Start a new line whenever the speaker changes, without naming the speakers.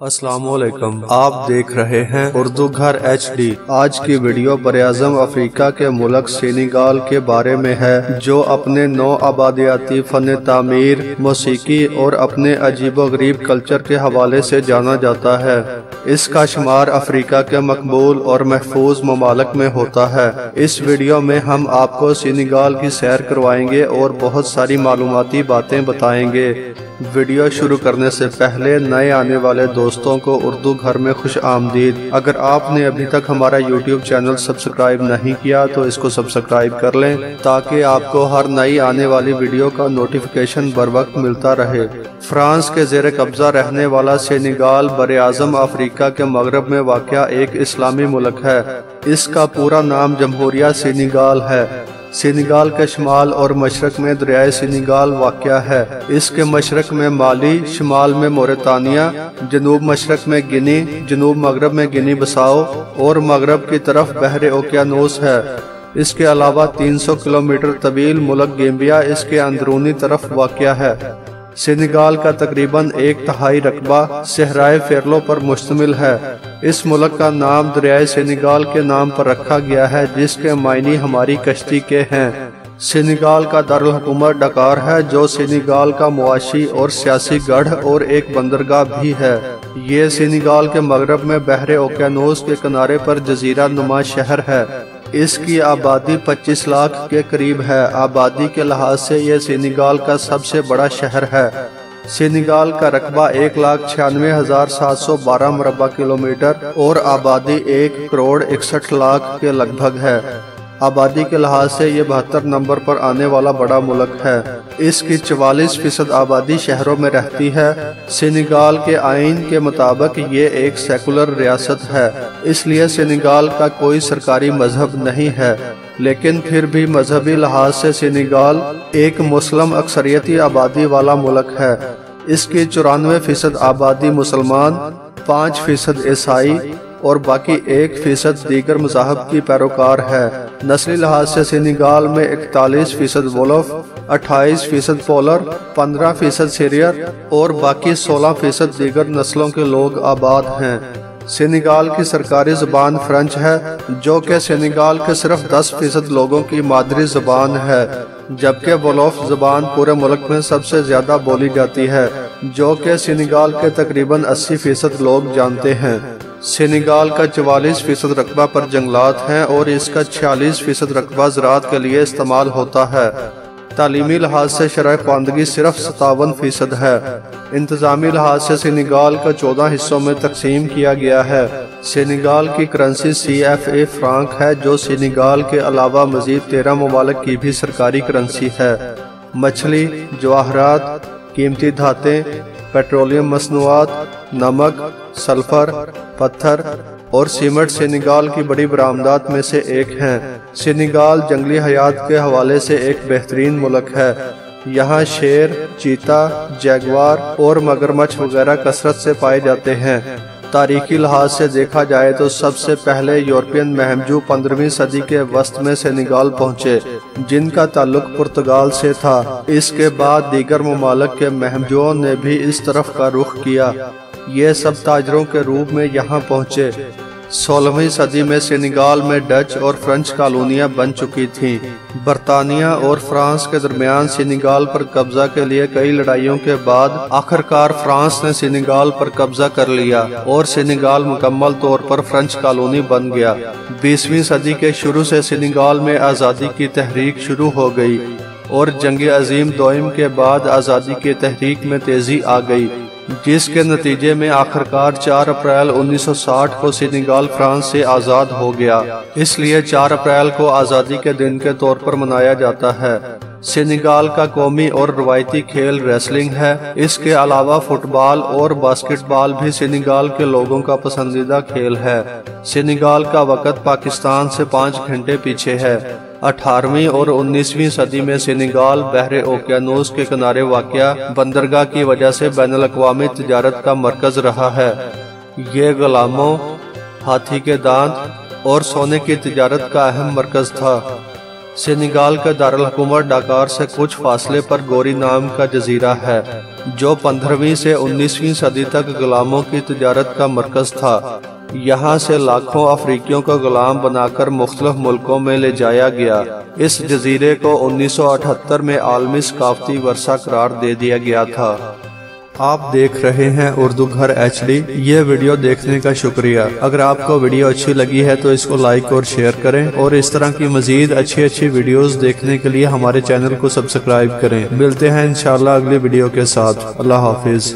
السلام علیکم، آپ دیکھ رہے ہیں اردو گھر HD۔ آج کی ویڈیو براعظم افریقہ کے ملک سینیگال کے بارے میں ہے، جو اپنے نو آبادیاتی فن تعمیر، موسیقی اور اپنے عجیب و غریب کلچر کے حوالے سے جانا جاتا ہے۔ اس کا شمار افریقہ کے مقبول اور محفوظ ممالک میں ہوتا ہے۔ اس ویڈیو میں ہم آپ کو سینیگال کی سیر کروائیں گے اور بہت ساری معلوماتی باتیں بتائیں گے۔ ویڈیو شروع کرنے سے پہلے نئے آنے والے دوستوں کو اردو گھر میں خوش آمدید۔ اگر آپ نے ابھی تک ہمارا یوٹیوب چینل سبسکرائب نہیں کیا تو اس کو سبسکرائب کر لیں تاکہ آپ کو ہر نئی آنے والی ویڈیو کا نوٹیفیکیشن بر وقت ملتا رہے۔ فرانس کے زیر قبضہ رہنے والا سینیگال براعظم افریقہ کے مغرب میں واقع ایک اسلامی ملک ہے۔ اس کا پورا نام جمہوریہ سینیگال ہے۔ سینیگال کے شمال اور مشرق میں دریائے سینیگال واقع ہے۔ اس کے مشرق میں مالی، شمال میں موریتانیہ، جنوب مشرق میں گنی، جنوب مغرب میں گنی بساؤ اور مغرب کی طرف بحر اوقیانوس ہے۔ اس کے علاوہ 300 کلومیٹر طویل ملک گیمبیا اس کے اندرونی طرف واقع ہے۔ سینیگال کا تقریباً 1/3 رقبہ صحرائے فیرلو پر مشتمل ہے۔ اس ملک کا نام دریائے سینیگال کے نام پر رکھا گیا ہے، جس کے معنی ہماری کشتی کے ہیں۔ سینیگال کا دارالحکومت ڈکار ہے، جو سینیگال کا معاشی اور سیاسی گڑھ اور ایک بندرگاہ بھی ہے۔ یہ سینیگال کے مغرب میں بحر اوقیانوس کے کنارے پر جزیرہ نما شہر ہے۔ اس کی آبادی 25 لاکھ کے قریب ہے۔ آبادی کے لحاظ سے یہ سینیگال کا سب سے بڑا شہر ہے۔ سینیگال کا رقبہ 1,96,712 مربع کلومیٹر اور آبادی 1,61,00,000 کے لگ بھگ ہے۔ آبادی کے لحاظ سے یہ 72 نمبر پر آنے والا بڑا ملک ہے۔ اس کی 44% آبادی شہروں میں رہتی ہے۔ سینیگال کے آئین کے مطابق یہ ایک سیکولر ریاست ہے، اس لیے سینیگال کا کوئی سرکاری مذہب نہیں ہے، لیکن پھر بھی مذہبی لحاظ سے سینیگال ایک مسلم اکثریتی آبادی والا ملک ہے۔ اس کی 94% آبادی مسلمان، 5% عیسائی اور باقی 1% دیگر مذاہب کی پیروکار ہے۔ نسلی لحاظ سے سینیگال میں 41% وولف، 28% پولر، 15% سیریئر اور باقی 16% دیگر نسلوں کے لوگ آباد ہیں۔ سینیگال کی سرکاری زبان فرنچ ہے، جو کہ سینیگال کے صرف 10% لوگوں کی مادری زبان ہے، جبکہ وولف زبان پورے ملک میں سب سے زیادہ بولی جاتی ہے، جو کہ سینیگال کے تقریباً 80% لوگ جانتے ہیں۔ سینیگال کا 44% رقبہ پر جنگلات ہیں اور اس کا 46% رقبہ زراعت کے لیے استعمال ہوتا ہے۔ تعلیمی لحاظ سے شرح خواندگی صرف 57% ہے۔ انتظامی لحاظ سے سینیگال کا 14 حصوں میں تقسیم کیا گیا ہے۔ سینیگال کی کرنسی CFA فرانک ہے، جو سینیگال کے علاوہ مزید 13 ممالک کی بھی سرکاری کرنسی ہے۔ مچھلی، جواہرات، قیمتی دھاتیں، پیٹرولیم مصنوعات، نمک، سلفر، پتھر اور سیمنٹ سینیگال کی بڑی برآمدات میں سے ایک ہیں۔ سینیگال جنگلی حیات کے حوالے سے ایک بہترین ملک ہے۔ یہاں شیر، چیتا، جیگوار اور مگرمچھ وغیرہ کثرت سے پائے جاتے ہیں۔ تاریخی لحاظ سے دیکھا جائے تو سب سے پہلے یورپین مہمجو 15ویں صدی کے وسط میں سینیگال پہنچے، جن کا تعلق پرتگال سے تھا۔ اس کے بعد دیگر ممالک کے مہمجوؤں نے بھی اس طرف کا رخ کیا۔ یہ سب تاجروں کے روپ میں یہاں پہنچے۔ 16ویں صدی میں سینیگال میں ڈچ اور فرنچ کالونیاں بن چکی تھیں۔ برطانیہ اور فرانس کے درمیان سینیگال پر قبضہ کے لیے کئی لڑائیوں کے بعد آخرکار فرانس نے سینیگال پر قبضہ کر لیا اور سینیگال مکمل طور پر فرنچ کالونی بن گیا۔ 20ویں صدی کے شروع سے سینیگال میں آزادی کی تحریک شروع ہو گئی اور جنگ عظیم دوئم کے بعد آزادی کی تحریک میں تیزی آ گئی، جس کے نتیجے میں آخرکار 4 اپریل 1960 کو سینیگال فرانس سے آزاد ہو گیا۔ اس لیے 4 اپریل کو آزادی کے دن کے طور پر منایا جاتا ہے۔ سینیگال کا قومی اور روایتی کھیل ریسلنگ ہے۔ اس کے علاوہ فٹ بال اور باسکٹ بال بھی سینیگال کے لوگوں کا پسندیدہ کھیل ہے۔ سینیگال کا وقت پاکستان سے 5 گھنٹے پیچھے ہے۔ 18ویں اور 19ویں صدی میں سینیگال بحر اوقیانوس کے کنارے واقع بندرگاہ کی وجہ سے بین الاقوامی تجارت کا مرکز رہا ہے۔ یہ غلاموں، ہاتھی کے دانت اور سونے کی تجارت کا اہم مرکز تھا۔ سینیگال کا دارالحکومت ڈاکار سے کچھ فاصلے پر گوری نام کا جزیرہ ہے جو 15ویں سے 19ویں صدی تک غلاموں کی تجارت کا مرکز تھا۔ یہاں سے لاکھوں افریقیوں کو غلام بنا کر مختلف ملکوں میں لے جایا گیا۔ اس جزیرے کو 1978 میں عالمی ثقافتی ورثہ قرار دے دیا گیا تھا۔ آپ دیکھ رہے ہیں اردو گھر HD۔ یہ ویڈیو دیکھنے کا شکریہ۔ اگر آپ کو ویڈیو اچھی لگی ہے تو اس کو لائک اور شیئر کریں، اور اس طرح کی مزید اچھی ویڈیوز دیکھنے کے لیے ہمارے چینل کو سبسکرائب کریں۔ ملتے ہیں انشاءاللہ اگلی ویڈیو کے ساتھ۔ اللہ حافظ۔